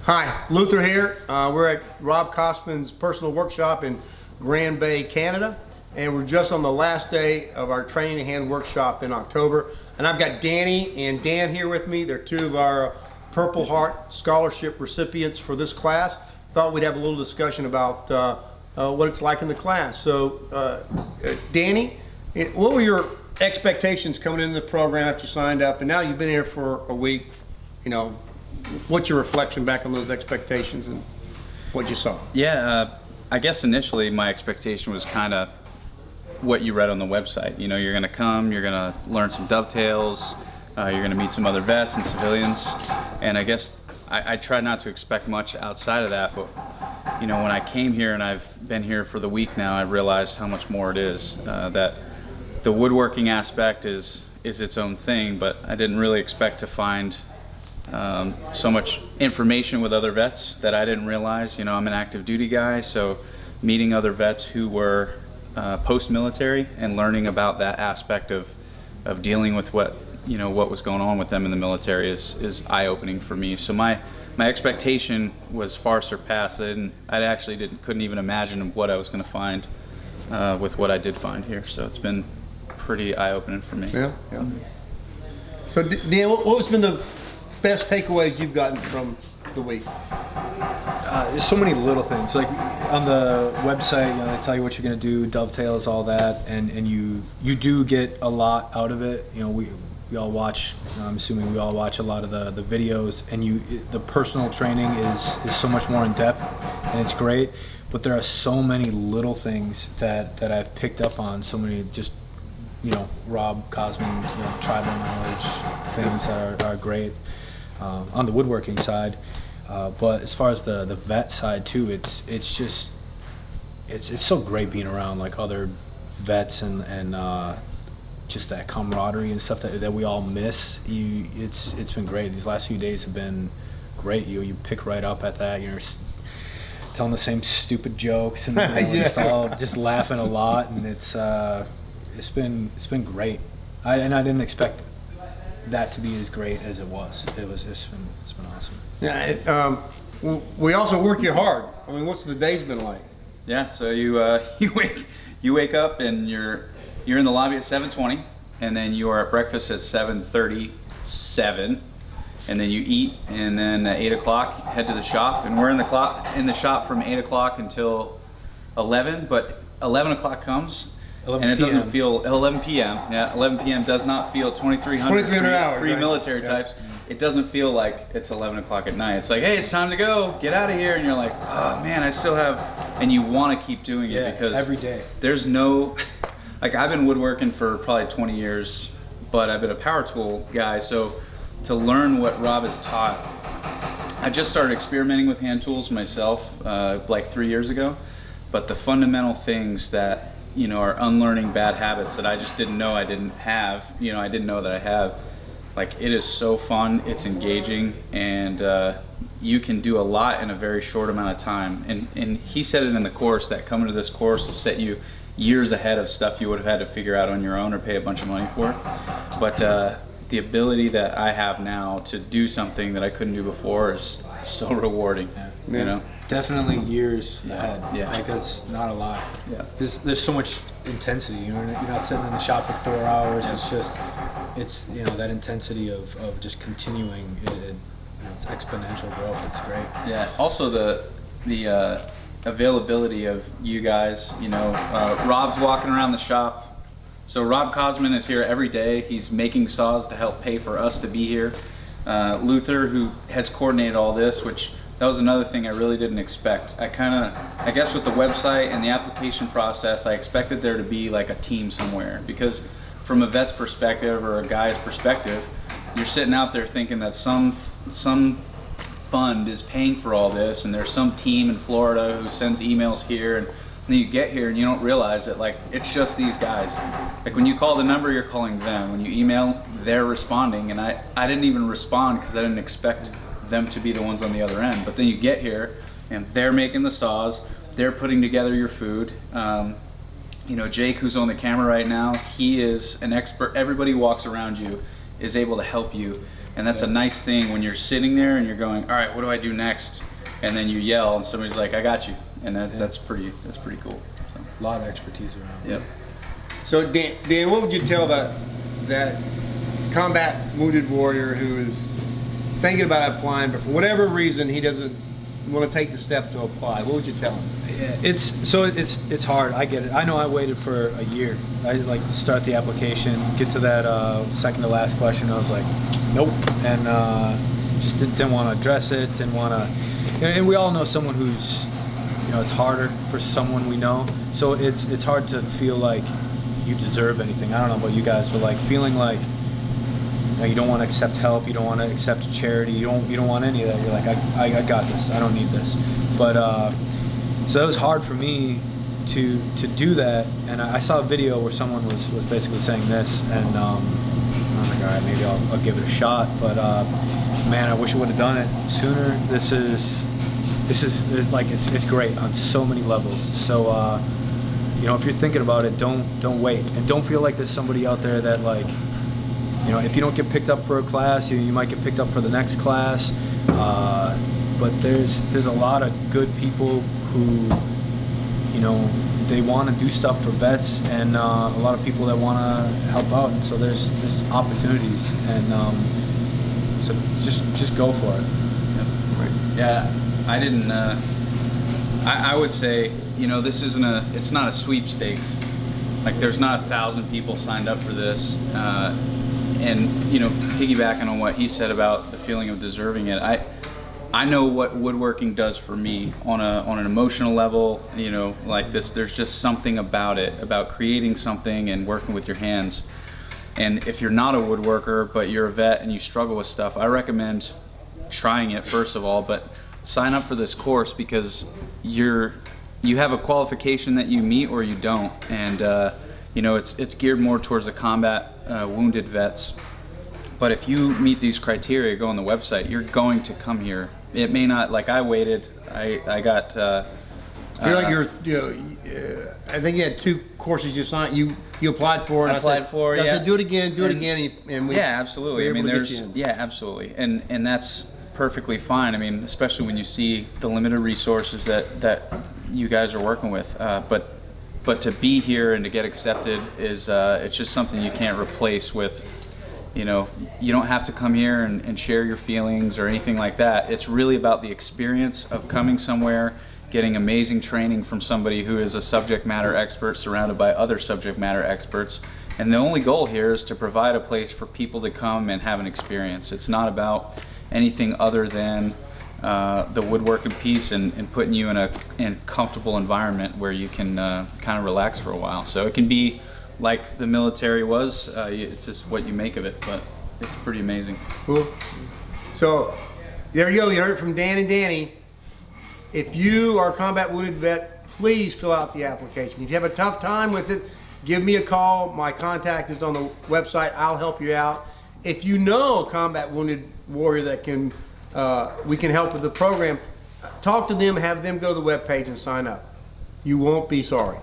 Hi, Luther here. We're at Rob Cosman's personal workshop in Grand Bay, Canada, and we're just on the last day of our training hand workshop in October. And I've got Danny and Dan here with me. They're two of our Purple Heart Scholarship recipients for this class. Thought we'd have a little discussion about what it's like in the class. So, Danny, what were your expectations coming into the program after you signed up? And now you've been here for a week. You know, what's your reflection back on those expectations and what you saw? Yeah, I guess initially my expectation was kind of what you read on the website. You know, you're going to come, you're going to learn some dovetails, you're going to meet some other vets and civilians, and I guess I tried not to expect much outside of that, but you know, when I came here and I've been here for the week now, I realized how much more it is. That the woodworking aspect is its own thing, but I didn't really expect to find so much information with other vets that I didn't realize. You know, I'm an active duty guy, so meeting other vets who were post-military and learning about that aspect of dealing with what was going on with them in the military is eye-opening for me. So my expectation was far surpassed. I actually couldn't even imagine what I was going to find with what I did find here. So it's been pretty eye-opening for me. Yeah. So Dan, what's been the best takeaways you've gotten from the week? There's so many little things. Like on the website, you know, they tell you what you're going to do, dovetails, all that, and you do get a lot out of it. You know, we all watch. I'm assuming we all watch a lot of the videos, and the personal training is so much more in depth, and it's great. But there are so many little things that I've picked up on. So many just, you know, Rob Cosman, you know, tribal knowledge things that are great on the woodworking side. But as far as the vet side too, it's so great being around like other vets and just that camaraderie and stuff that we all miss. It's been great. These last few days have been great. You pick right up at that. You're telling the same stupid jokes and just laughing a lot, and it's been great. I didn't expect that to be as great as it was. It's been awesome. Yeah. We also work you hard. I mean, what's the days been like? Yeah. So you wake up and you're in the lobby at 7:20, and then you are at breakfast at 7:37, and then you eat, and then at 8 o'clock head to the shop, and we're in the shop from 8 o'clock until 11. But 11 o'clock comes. And it doesn't feel 11 p.m. Yeah, 11 p.m. does not feel 2,300 hours, free right? military types. It doesn't feel like it's 11 o'clock at night. It's like, hey, it's time to go. Get out of here. And you're like, oh man, I still have. And you want to keep doing it because every day. There's no, like I've been woodworking for probably 20 years, but I've been a power tool guy. So to learn what Rob has taught, I just started experimenting with hand tools myself like 3 years ago. But the fundamental things that are unlearning bad habits that I just didn't know I didn't have, I didn't know that I have. Like, it is so fun, it's engaging, and you can do a lot in a very short amount of time. And he said it in the course that coming to this course will set you years ahead of stuff you would have had to figure out on your own or pay a bunch of money for. But the ability that I have now to do something that I couldn't do before is so rewarding. You know? Definitely years ahead. Yeah. Like, that's not a lot. Yeah. There's so much intensity. You're not sitting in the shop for 4 hours. Yeah. It's that intensity of just continuing. It's exponential growth. It's great. Yeah. Also the availability of you guys. Rob's walking around the shop. So Rob Cosman is here every day. He's making saws to help pay for us to be here. Luther, who has coordinated all this, which that was another thing I really didn't expect. I guess with the website and the application process, I expected there to be like a team somewhere, because from a vet's perspective or a guy's perspective, you're sitting out there thinking that some fund is paying for all this, and there's some team in Florida who sends emails here, and then you get here and you don't realize it. Like, it's just these guys. Like, when you call the number, you're calling them. When you email, they're responding, and I didn't even respond because I didn't expect them to be the ones on the other end. But then you get here and they're making the saws, they're putting together your food. Jake, who's on the camera right now, he is an expert. Everybody who walks around you is able to help you And that's a nice thing when you're sitting there and you're going, all right, what do I do next? And then you yell and somebody's like, I got you. And that's pretty cool. So. A lot of expertise around. Yep. So Dan, what would you tell that combat wounded warrior who is thinking about applying, but for whatever reason he doesn't want to take the step to apply? What would you tell him? Yeah, it's hard. I get it. I know I waited for a year. I like to start the application, get to that second to last question. I was like, nope, and just didn't want to address it. Didn't want to. And we all know someone who's, you know, it's harder for someone we know. So it's hard to feel like you deserve anything. I don't know about you guys, but like feeling like, you know, you don't want to accept help, you don't want to accept charity, you don't want any of that. You're like, I got this. I don't need this. But so it was hard for me to do that. And I saw a video where someone was basically saying this, and I was like, all right, maybe I'll give it a shot. But man, I wish I would have done it sooner. This is like it's great on so many levels. So you know, if you're thinking about it, don't wait, and don't feel like there's somebody out there that, like, you know, if you don't get picked up for a class, you might get picked up for the next class. But there's a lot of good people who, you know, they want to do stuff for vets, and a lot of people that want to help out. And so there's opportunities, and so just go for it. Yep. Right. Yeah. I didn't, I would say, you know, this isn't it's not a sweepstakes. Like, there's not 1,000 people signed up for this. And, you know, piggybacking on what he said about the feeling of deserving it, I know what woodworking does for me on an emotional level. You know, like this, there's just something about it, about creating something and working with your hands. And if you're not a woodworker, but you're a vet and you struggle with stuff, I recommend trying it first of all, but sign up for this course, because you have a qualification that you meet or you don't, and you know, it's geared more towards the combat wounded vets. But if you meet these criteria, go on the website, you're going to come here. It may not, like I waited, I got I think you had 2 courses you signed. You applied for. And I applied for. I Yeah. said, do it again, and we. Yeah, absolutely. I mean, yeah, absolutely, and that's perfectly fine. I mean, especially when you see the limited resources that you guys are working with. But to be here and to get accepted is it's just something you can't replace with. You know, you don't have to come here and share your feelings or anything like that. It's really about the experience of coming somewhere, getting amazing training from somebody who is a subject matter expert surrounded by other subject matter experts. And the only goal here is to provide a place for people to come and have an experience. It's not about anything other than the woodworking piece and putting you in a comfortable environment where you can kind of relax for a while. So it can be like the military was. It's just what you make of it, but it's pretty amazing. Cool. So there you go. You heard it from Dan and Danny. If you are a combat wounded vet, please fill out the application. If you have a tough time with it, give me a call. My contact is on the website. I'll help you out. If you know a combat wounded warrior that can, we can help with the program, talk to them, have them go to the webpage and sign up. You won't be sorry.